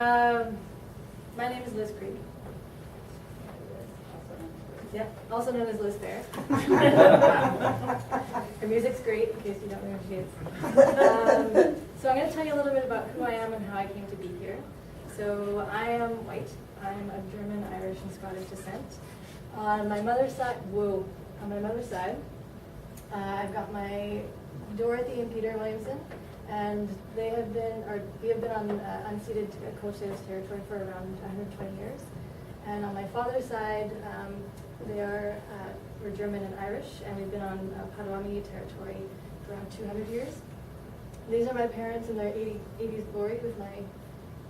My name is Liz Krieg. Yeah, also known as Liz Fair. Her music's great, in case you don't know who she is. So I'm going to tell you a little bit about who I am and how I came to be here. So I am white. I'm of German, Irish, and Scottish descent. On my mother's side, I've got my Dorothy and Peter Williamson, and we have been on unceded Coast territory for around 120 years. And on my father's side, we're German and Irish, and we've been on Potawatomi territory for around 200 years. These are my parents in their 80s glory with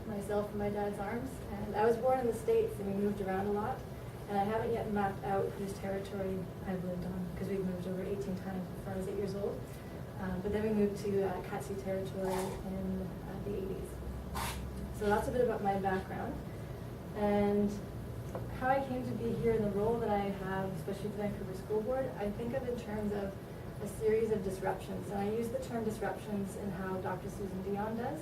myself in my dad's arms. And I was born in the States, and we moved around a lot. And I haven't yet mapped out whose territory I've lived on, because we've moved over 18 times before I was 8 years old. But then we moved to Katsi territory in the 80s. So that's a bit about my background. And how I came to be here in the role that I have, especially with the Vancouver School Board, I think of in terms of a series of disruptions. And I use the term disruptions in how Dr. Susan Dion does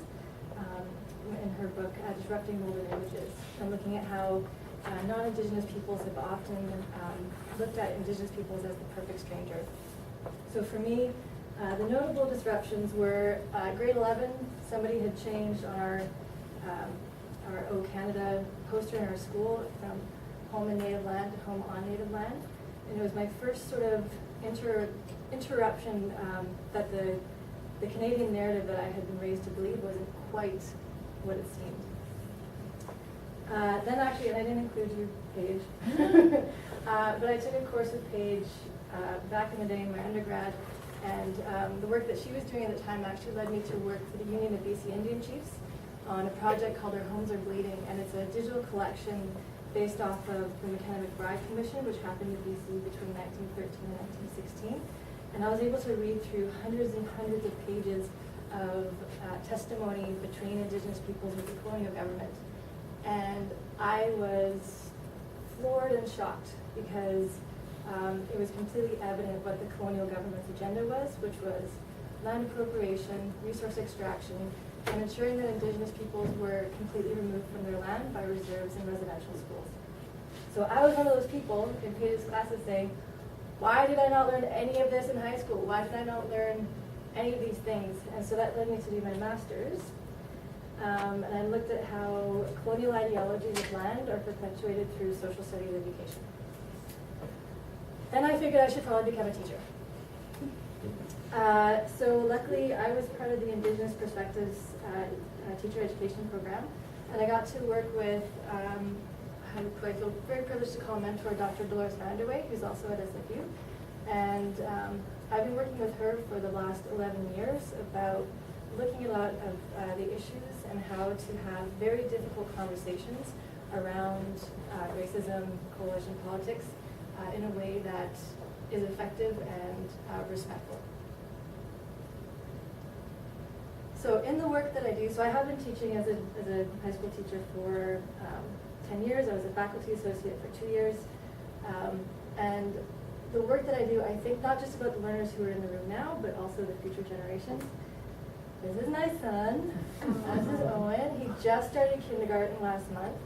in her book, Disrupting Golden Images, and looking at how non-Indigenous peoples have often looked at Indigenous peoples as the perfect stranger. So for me, the notable disruptions were grade 11, somebody had changed on our O Canada poster in our school from home in native land to home on native land. And it was my first sort of interruption that the Canadian narrative that I had been raised to believe wasn't quite what it seemed. Then actually, and I didn't include you, Paige, but I took a course with Paige back in the day in my undergrad, and the work that she was doing at the time actually led me to work for the Union of BC Indian Chiefs on a project called Our Homes Are Bleeding, and it's a digital collection based off of the McKenna McBride Commission, which happened in BC between 1913 and 1916. And I was able to read through hundreds and hundreds of pages of testimony between Indigenous peoples with the colonial government. And I was floored and shocked because it was completely evident what the colonial government's agenda was, which was land appropriation, resource extraction, and ensuring that Indigenous peoples were completely removed from their land by reserves and residential schools. So I was one of those people in Paige's classes saying, why did I not learn any of this in high school? Why did I not learn any of these things? And so that led me to do my master's. And I looked at how colonial ideologies of land are perpetuated through social studies education. Then I figured I should probably become a teacher. So luckily, I was part of the Indigenous Perspectives teacher education program, and I got to work with, who I feel very privileged to call mentor, Dr. Dolores Vanderway, who's also at SFU. And I've been working with her for the last 11 years about looking at a lot of the issues and how to have very difficult conversations around racism, coalition politics in a way that is effective and respectful. So in the work that I do, so I have been teaching as a high school teacher for 10 years. I was a faculty associate for 2 years. And the work that I do, I think not just about the learners who are in the room now, but also the future generations. This is my son. This is Owen. He just started kindergarten last month.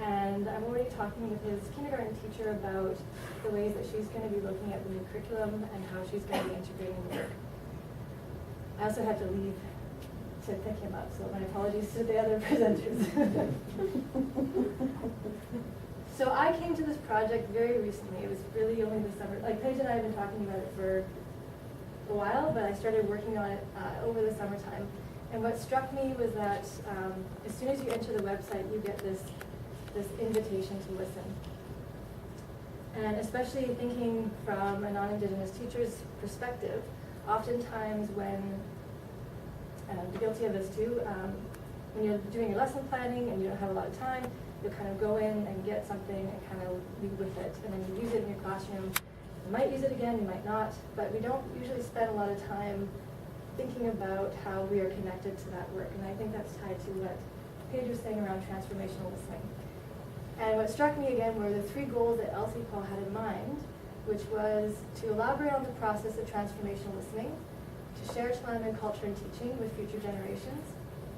And I'm already talking with his kindergarten teacher about the ways that she's going to be looking at the new curriculum and how she's going to be integrating the work. I also had to leave to pick him up, so my apologies to the other presenters. So I came to this project very recently. It was really only this summer. Like Paige and I have been talking about it for a while, but I started working on it over the summertime. And what struck me was that as soon as you enter the website, you get this invitation to listen. And especially thinking from a non-Indigenous teacher's perspective, oftentimes when, and I'm guilty of this too, when you're doing your lesson planning and you don't have a lot of time, you'll kind of go in and get something and kind of lead with it, and then you use it in your classroom. You might use it again, you might not, but we don't usually spend a lot of time thinking about how we are connected to that work, and I think that's tied to what Paige was saying around transformational listening. And what struck me again were the 3 goals that Elsie Paul had in mind, which was to elaborate on the process of transformational listening, to share Tla'amin culture and teaching with future generations,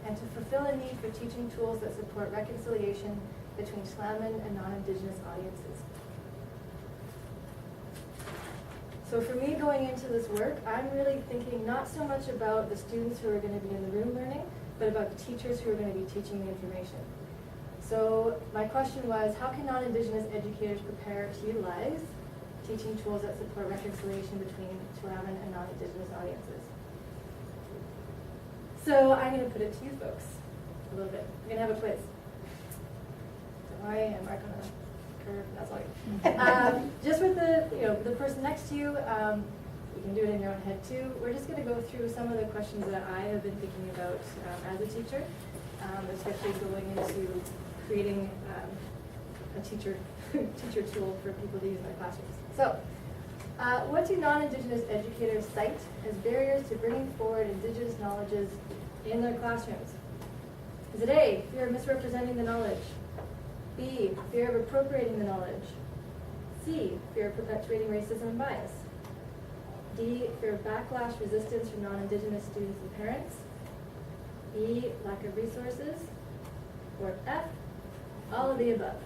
and to fulfill a need for teaching tools that support reconciliation between Tla'amin and non-Indigenous audiences. So for me going into this work, I'm really thinking not so much about the students who are going to be in the room learning, but about the teachers who are going to be teaching the information. So my question was, how can non-Indigenous educators prepare to utilize teaching tools that support reconciliation between Tla'amin and non-Indigenous audiences? So I'm going to put it to you folks a little bit. We're going to have a quiz. Don't worry, I'm marking on a curve, that's all. Just with the person next to you, you can do it in your own head too. We're just going to go through some of the questions that I have been thinking about as a teacher, especially going into creating a teacher tool for people to use in their classrooms. So, what do non-Indigenous educators cite as barriers to bringing forward Indigenous knowledges in their classrooms? Is it A, fear of misrepresenting the knowledge? B, fear of appropriating the knowledge? C, fear of perpetuating racism and bias? D, fear of backlash, resistance from non-Indigenous students and parents? E, lack of resources? Or F, all of the above?